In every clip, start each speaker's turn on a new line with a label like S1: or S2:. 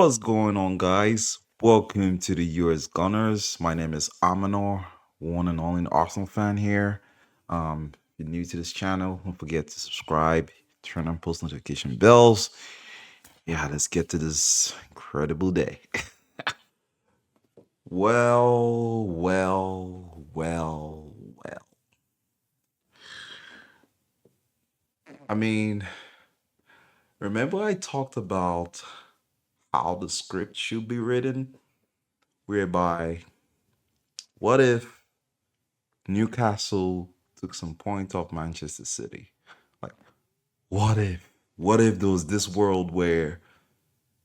S1: What's going on, guys? Welcome to the USGoonerz. My name is Amanor, one and only Arsenal fan here. If you're new to this channel, don't forget to subscribe, turn on post notification bells. Yeah, let's get to this incredible day. Well. I mean, remember I talked about how the script should be written, whereby what if Newcastle took some points off Manchester City? Like, what if? What if there was this world where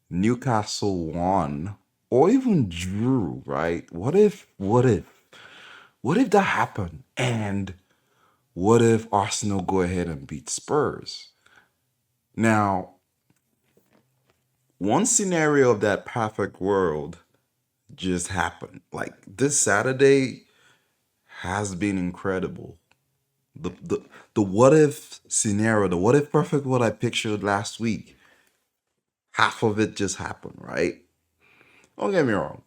S1: Newcastle won or even drew, right? What if that happened? And what if Arsenal go ahead and beat Spurs? Now, one scenario of that perfect world just happened. Like this Saturday has been incredible. The what if scenario, the what if perfect world I pictured last week, half of it just happened, right? Don't get me wrong.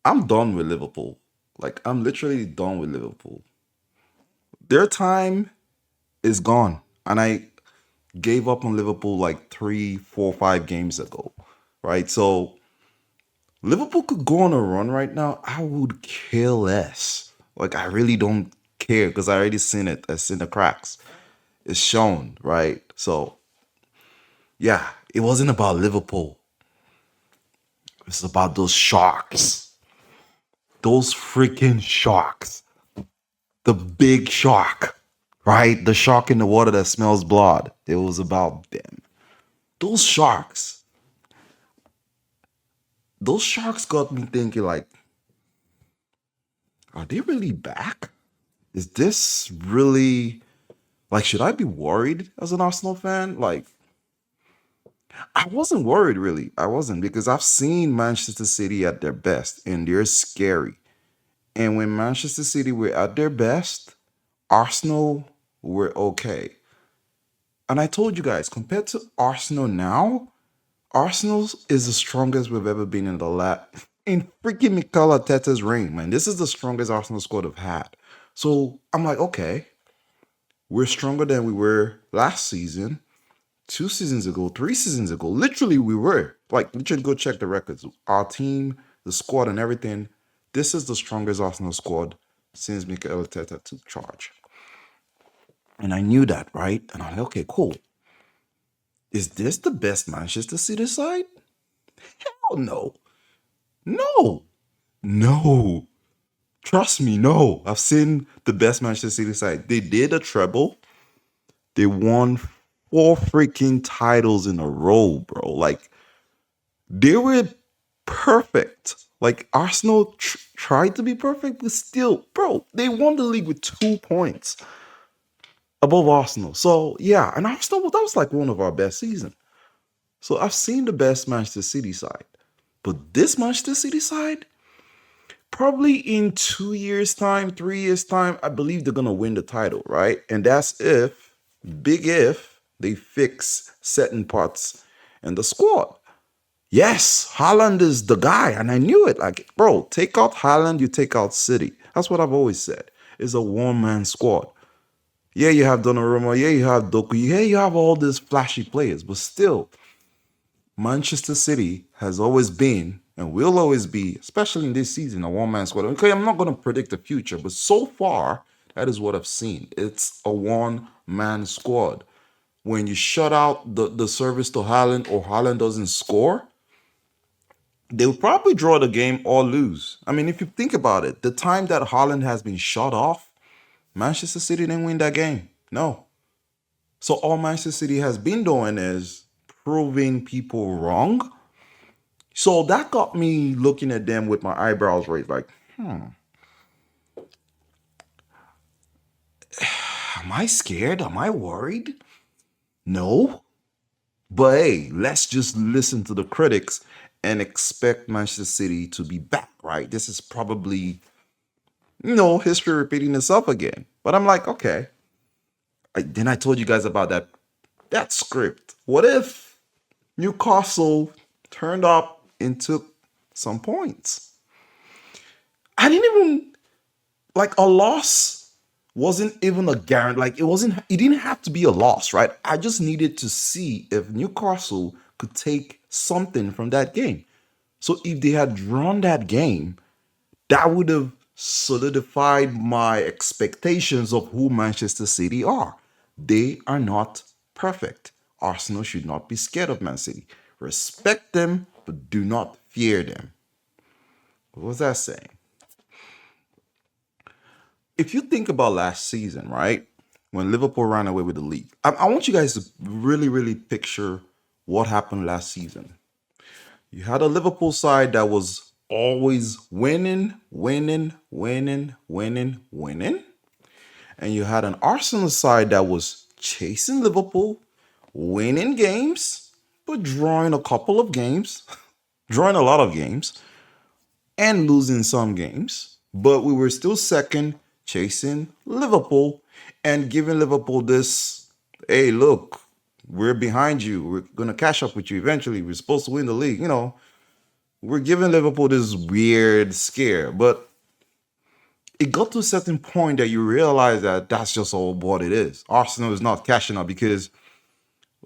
S1: I'm done with Liverpool. Like I'm literally done with Liverpool. Their time is gone. And I gave up on Liverpool like 3, 4, 5 games ago. Right? So Liverpool could go on a run right now. I would care less. Like I really don't care because I already seen it. I seen the cracks. It's shown, right? So yeah, it wasn't about Liverpool. It's about those sharks. Those freaking sharks. The big shark, right? The shark in the water that smells blood. It was about them. Those sharks. Those sharks got me thinking like, are they really back? Is this really like should I be worried as an Arsenal fan? Like I wasn't worried really. I wasn't because I've seen Manchester City at their best and they're scary. And when Manchester City were at their best, Arsenal were okay. And I told you guys, compared to Arsenal now, Arsenal is the strongest we've ever been in the in freaking Mikel Arteta's reign, man. This is the strongest Arsenal squad have had. So I'm like, okay, we're stronger than we were last season, 2 seasons ago, 3 seasons ago. Literally, we were. Like, literally go check the records. Our team, the squad, and everything. This is the strongest Arsenal squad since Mikel Arteta took charge. And I knew that, right? And I'm like, okay, cool. Is this the best Manchester City side? Hell no. No. No. Trust me, no. I've seen the best Manchester City side. They did a treble. They won 4 freaking titles in a row, bro. Like, they were perfect. Like, Arsenal tried to be perfect, but still, bro, they won the league with 2 points above Arsenal. So, yeah, and Arsenal, that was like one of our best seasons. So, I've seen the best Manchester City side. But this Manchester City side, probably in 2 years' time, 3 years' time, I believe they're gonna win the title, right? And that's if, big if, they fix certain parts in the squad. Yes, Haaland is the guy, and I knew it. Like, bro, take out Haaland, you take out City. That's what I've always said. It's a one-man squad. Yeah, you have Donnarumma. Yeah, you have Doku. Yeah, you have all these flashy players, but still, Manchester City has always been and will always be, especially in this season, a one-man squad. Okay, I'm not going to predict the future, but so far, that is what I've seen. It's a one-man squad. When you shut out the service to Haaland or Haaland doesn't score, they'll probably draw the game or lose. I mean, if you think about it, the time that Haaland has been shut off, Manchester City didn't win that game. No. So all Manchester City has been doing is proving people wrong. So that got me looking at them with my eyebrows raised, like, am I scared? Am I worried? No. But hey, let's just listen to the critics and expect Manchester City to be back, right? This is probably, history repeating itself again. But I'm like, okay. Then I told you guys about that script. What if Newcastle turned up and took some points. I didn't even like a loss wasn't even a guarantee. Like it didn't have to be a loss, right? I just needed to see if Newcastle could take something from that game. So if they had drawn that game, that would have solidified my expectations of who Manchester City are. They are not perfect. Arsenal should not be scared of Man City. Respect them, but do not fear them. What was that saying? If you think about last season, right? When Liverpool ran away with the league, I want you guys to really, really picture what happened last season. You had a Liverpool side that was always winning, winning, winning, winning, winning. And you had an Arsenal side that was chasing Liverpool, winning games, but drawing a couple of games, drawing a lot of games, and losing some games. But we were still second, chasing Liverpool and giving Liverpool this, hey, look, we're behind you. We're going to catch up with you eventually. We're supposed to win the league. We're giving Liverpool this weird scare. But it got to a certain point that you realize that that's just all what it is. Arsenal is not catching up because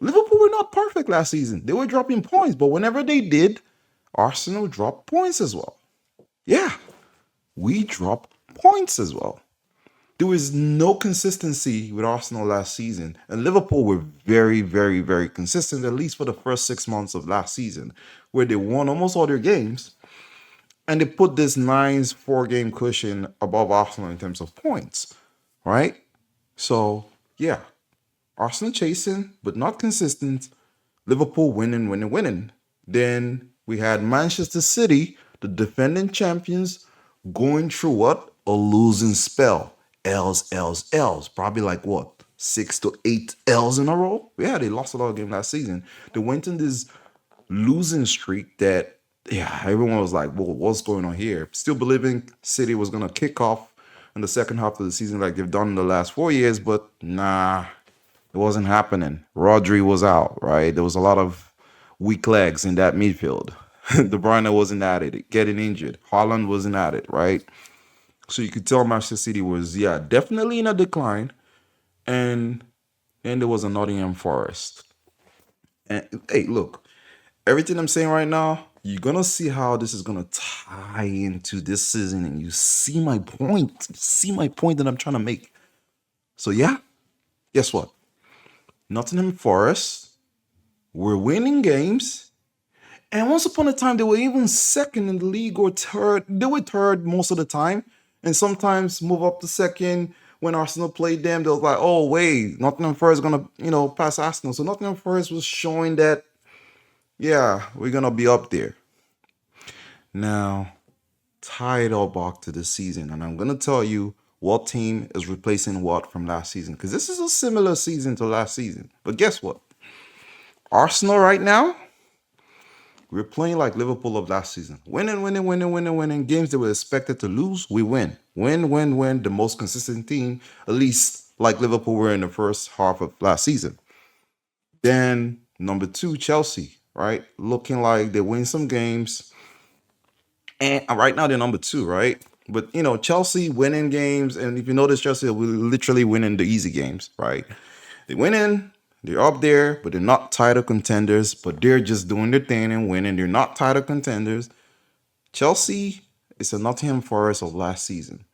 S1: Liverpool were not perfect last season. They were dropping points, but whenever they did, Arsenal dropped points as well. Yeah, we dropped points as well. There was no consistency with Arsenal last season, and Liverpool were very, very, very consistent, at least for the first 6 months of last season, where they won almost all their games, and they put this nice 4 game cushion above Arsenal in terms of points, right? So, yeah, Arsenal chasing, but not consistent. Liverpool winning, winning, winning. Then we had Manchester City, the defending champions, going through what? A losing spell. L's, L's, L's. Probably like what? 6 to 8 L's in a row? Yeah, they lost a lot of games last season. They went in this losing streak that, yeah, everyone was like, well, what's going on here? Still believing City was going to kick off in the second half of the season like they've done in the last 4 years, but nah, it wasn't happening. Rodri was out, right? There was a lot of weak legs in that midfield. De Bruyne wasn't at it, getting injured. Haaland wasn't at it, right? So you could tell Manchester City was, yeah, definitely in a decline. And then there was a Nottingham Forest. And hey, look, everything I'm saying right now, you're gonna see how this is gonna tie into this season, and you see my point. You see my point that I'm trying to make. So yeah, guess what? Nottingham Forest were winning games, and once upon a time they were even second in the league or third. They were third most of the time, and sometimes move up to second. When Arsenal played them, they was like, "Oh wait, Nottingham Forest is gonna, pass Arsenal." So Nottingham Forest was showing that, yeah, we're gonna be up there. Now, tie it all back to this season, and I'm gonna tell you what team is replacing what from last season, because this is a similar season to last season. But guess what? Arsenal right now, we're playing like Liverpool of last season. Winning, winning, winning, winning, winning. Games that were expected to lose, we win. Win, win, win. The most consistent team, at least like Liverpool were in the first half of last season. Then number 2, Chelsea, right? Looking like they win some games. And right now they're number 2, right? But Chelsea winning games, and if you notice, Chelsea will literally winning the easy games, right? They win in, they're up there, but they're not title contenders, but they're just doing their thing and winning. They're not title contenders. Chelsea is a Nottingham Forest of last season.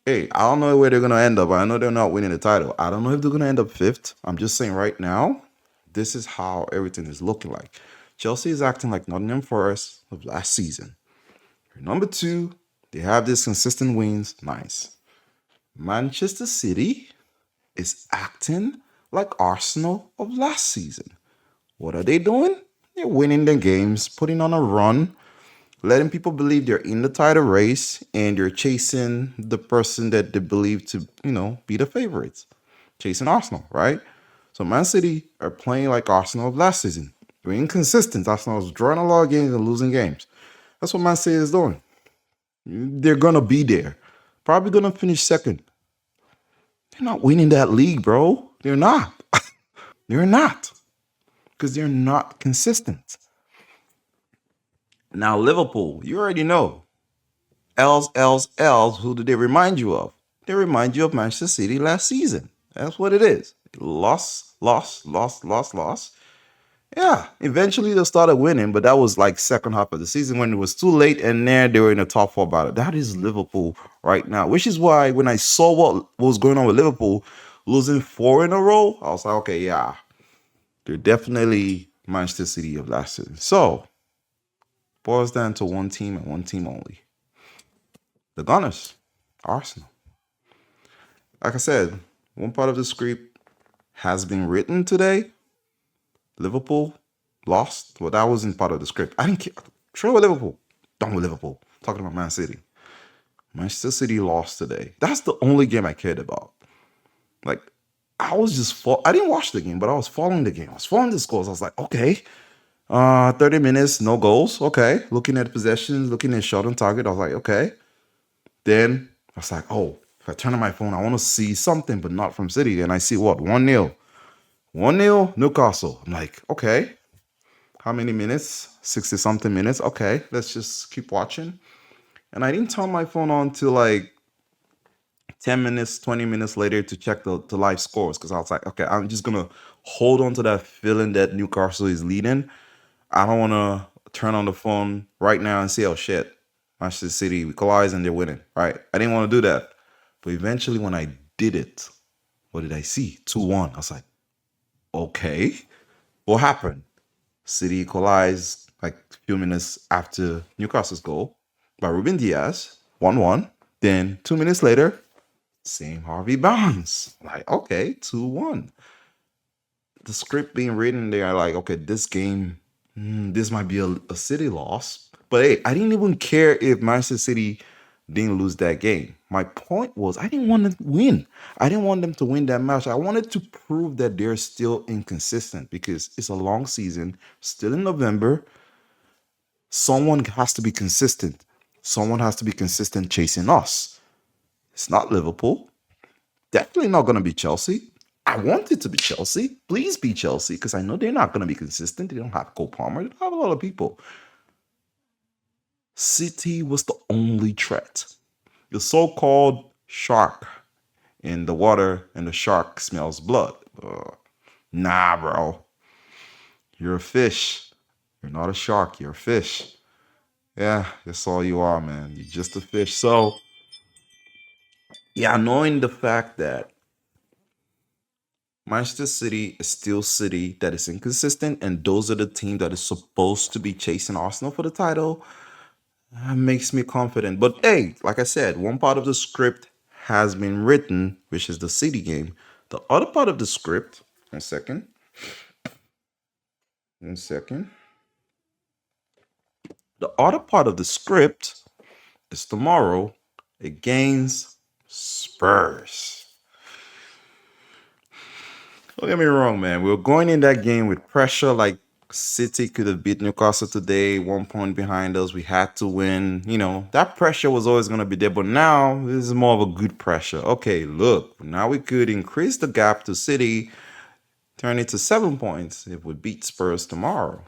S1: Hey, I don't know where they're going to end up. I know they're not winning the title. I don't know if they're going to end up 5th. I'm just saying right now, this is how everything is looking like. Chelsea is acting like Nottingham Forest of last season. Number 2, they have this consistent wins. Nice. Manchester City is acting like Arsenal of last season. What are they doing? They're winning their games, putting on a run, letting people believe they're in the title race, and they're chasing the person that they believe to, be the favorites. Chasing Arsenal, right? So Man City are playing like Arsenal of last season. They're inconsistent. Arsenal is drawing a lot of games and losing games. That's what Man City is doing. They're going to be there. Probably going to finish second. They're not winning that league, bro. They're not. They're not. Because they're not consistent. Now, Liverpool, you already know. L's. Who do they remind you of? They remind you of Manchester City last season. That's what it is. Loss. Yeah, eventually they started winning, but that was like second half of the season when it was too late, and there they were in the top four battle. That is Liverpool right now, which is why when I saw what was going on with Liverpool losing four in a row, I was like, okay, yeah, they're definitely Manchester City of last season. So boils down to one team and one team only: the Gunners, Arsenal. Like I said, one part of the script has been written today. Liverpool lost. Well, that wasn't part of the script. I didn't care. Sure with Liverpool. Done with Liverpool. Talking about Man City. Manchester City lost today. That's the only game I cared about. Like, I was just I didn't watch the game, but I was following the game. I was following the scores. I was like, okay, 30 minutes, no goals. Okay. Looking at possessions, looking at shot on target. I was like, okay. Then I was like, oh, if I turn on my phone, I want to see something, but not from City. And I see what? 1-0. 1-0, Newcastle. I'm like, okay. How many minutes? 60 something minutes. Okay, let's just keep watching. And I didn't turn my phone on till like 10 minutes, 20 minutes later to check the live scores because I was like, okay, I'm just going to hold on to that feeling that Newcastle is leading. I don't want to turn on the phone right now and say, oh shit, Manchester City equalize and they're winning. Right? I didn't want to do that. But eventually, when I did it, what did I see? 2-1. I was like, okay, what happened? City equalized like a few minutes after Newcastle's goal by Ruben Diaz, 1-1. Then 2 minutes later, same Harvey Barnes. Like, okay, 2-1. The script being written there, like, okay, this game, this might be a City loss. But hey, I didn't even care if Manchester City didn't lose that game. My point was, I didn't want them to win. I didn't want them to win that match. I wanted to prove that they're still inconsistent because it's a long season, still in November. Someone has to be consistent. Someone has to be consistent chasing us. It's not Liverpool. Definitely not going to be Chelsea. I want it to be Chelsea. Please be Chelsea because I know they're not going to be consistent. They don't have Cole Palmer. They don't have a lot of people. City was the only threat. The so-called shark in the water and the shark smells blood. Nah, bro. You're a fish. You're not a shark. You're a fish. Yeah, that's all you are, man. You're just a fish. So, yeah, knowing the fact that Manchester City is still City that is inconsistent, and those are the team that is supposed to be chasing Arsenal for the title, makes me confident. But hey, like I said, one part of the script has been written, which is the City game. The other part of the script, one second, one second. The other part of the script is tomorrow against Spurs. Don't get me wrong, man. We were going in that game with pressure. Like City could have beat Newcastle today, 1 point behind us. We had to win. You know, that pressure was always going to be there. But now this is more of a good pressure. Okay, look, now we could increase the gap to City, turn it to 7 points if we beat Spurs tomorrow.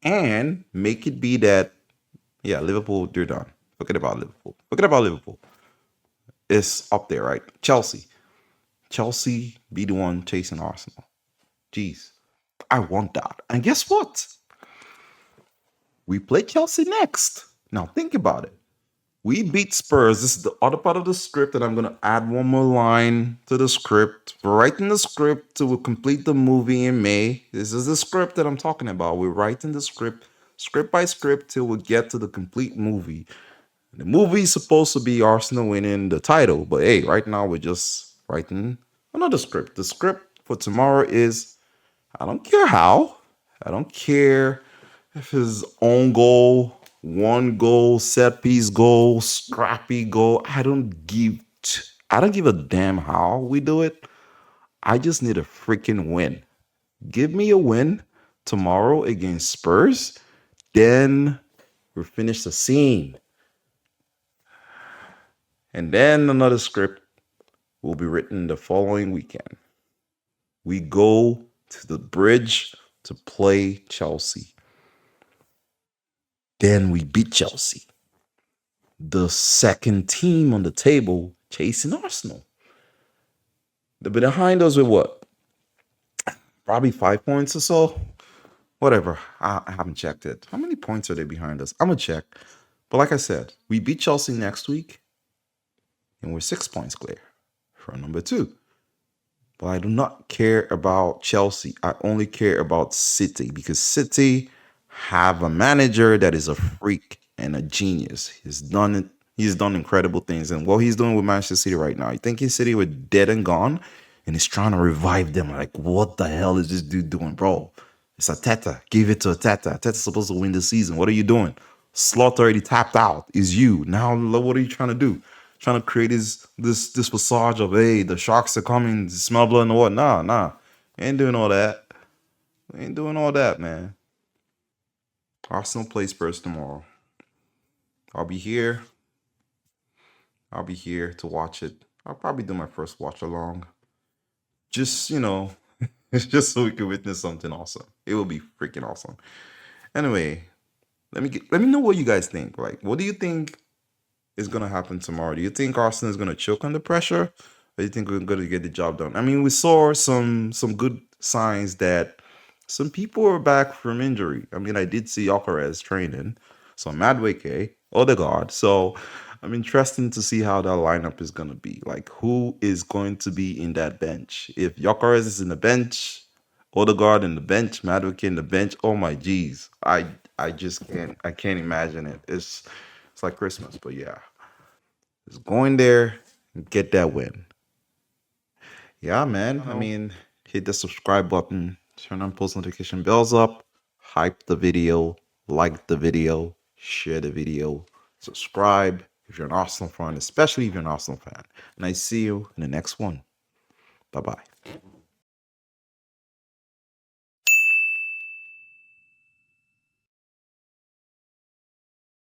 S1: And make it be that, yeah, Liverpool, they're done. Forget about Liverpool. Forget about Liverpool. It's up there, right? Chelsea. Chelsea be the one chasing Arsenal. Jeez. I want that. And guess what? We play Chelsea next. Now think about it. We beat Spurs. This is the other part of the script, and I'm gonna add one more line to the script. We're writing the script to complete the movie in May. This is the script that I'm talking about. We're writing the script by script, till we get to the complete movie. The movie is supposed to be Arsenal winning the title, but hey, right now we're just writing another script. The script for tomorrow is I don't care how. I don't care if it's own goal, one goal, set piece goal, scrappy goal. I don't give a damn how we do it. I just need a freaking win. Give me a win tomorrow against Spurs. Then we finish the scene. And then another script will be written the following weekend. We go to the bridge to play Chelsea. Then we beat Chelsea, the second team on the table, chasing Arsenal. They're behind us with what? Probably 5 points or so. Whatever. I haven't checked it. How many points are they behind us? I'm gonna check. But like I said, we beat Chelsea next week, and we're 6 points clear for number two. But I do not care about Chelsea. I only care about City because City have a manager that is a freak and a genius. He's done it. He's done incredible things. And what he's doing with Manchester City right now, I think his City were dead and gone, and he's trying to revive them. Like, what the hell is this dude doing, bro? It's Arteta. Give it to Arteta. Arteta's supposed to win the season. What are you doing? Slot already tapped out. Is you now? What are you trying to do? Trying to create this facade of, hey, the sharks are coming, smell blood and what? Nah. Ain't doing all that. Ain't doing all that, man. Arsenal plays Spurs tomorrow. I'll be here. I'll be here to watch it. I'll probably do my first watch along. Just, just so we can witness something awesome. It will be freaking awesome. Anyway, let me know what you guys think. Like, what do you think is gonna happen tomorrow? Do you think Arsenal is gonna choke under pressure? Or do you think we're gonna get the job done? I mean, we saw some good signs that some people are back from injury. I mean, I did see Gyökeres training, so Madueke, Odegaard. So I'm interested to see how that lineup is gonna be. Like, who is going to be in that bench? If Gyökeres is in the bench, Odegaard in the bench, Madueke in the bench. Oh my geez, I just can't imagine it. It's like Christmas, but yeah, just going there and get that win. Yeah, man. I mean, hit the subscribe button, turn on post notification bells up, hype the video, like the video, share the video, subscribe if you're an Arsenal fan, especially if you're an Arsenal fan. And I see you in the next one. Bye bye.